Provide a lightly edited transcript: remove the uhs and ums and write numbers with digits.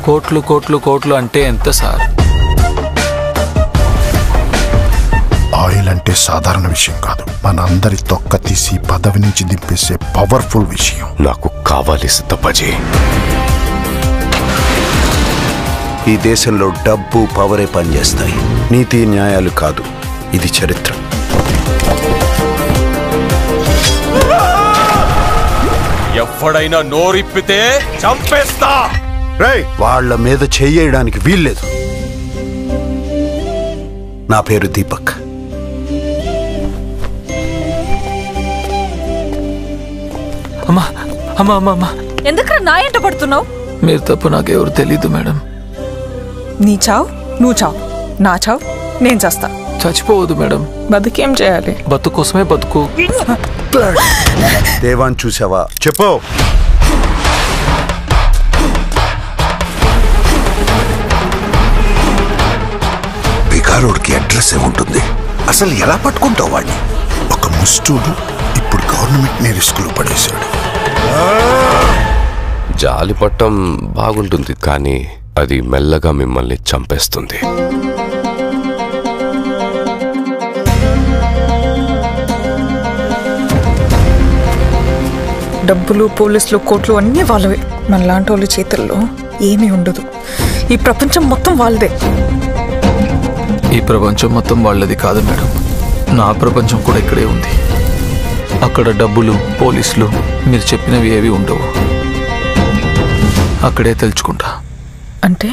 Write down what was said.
కోట్లు కోట్లు కోట్లు అంటే ఎంత సార్? ఆయిల్ అంటే సాధారణ విషయం కాదు, మన అందరి తొక్క తీసి పదవి నుంచి దింపేసే పవర్ఫుల్ విషయం. నాకు కావాలి సిద్ధపజీ. ఈ దేశంలో డబ్బు పవరే పనిచేస్తాయి, నీతి న్యాయాలు కాదు. ఇది చరిత్ర. ఎవడైనా నోరిప్పితే చంపేస్తా. వాళ్ళ మీద చెయ్యడానికి వీల్లేదు. నా పేరు దీపక్. అమ్మా అమ్మా అమ్మా అమ్మా, ఎందుకు నా ఎంట పడుతున్నావు? మీరు తప్పు నాకెవరు తెలీదు మేడం. నీ చావు నువ్వు చావు, నా చావు నేను చేస్తా. చచ్చిపోవద్దు మేడం. బతుకేం చేయాలి? బతుకు కోసమే బతుకు. దేవాన్ చూసావా? చెప్పు. బిగారోడ్కి అడ్రస్ ఏముంటుంది? అసలు ఎలా పట్టుకుంటావు వాడిని? ఒక ముస్టూడు ఇప్పుడు గవర్నమెంట్ ని రిస్క్ లో పడేశాడు. జాలి పట్టం బాగుంటుంది, కానీ అది మెల్లగా మిమ్మల్ని చంపేస్తుంది. డబ్బులు, పోలీసులు, కోట్లు అన్నీ వాళ్ళవే. మనలాంటి వాళ్ళ చేతుల్లో ఏమీ ఉండదు. ఈ ప్రపంచం మొత్తం వాళ్ళదే. ఈ ప్రపంచం మొత్తం వాళ్ళది కాదు మేడం, నా ప్రపంచం కూడా ఇక్కడే ఉంది. అక్కడ డబ్బులు, పోలీసులు మీరు చెప్పినవి ఏవి ఉండవు. అక్కడే తెలుసుకుంటా. అంటే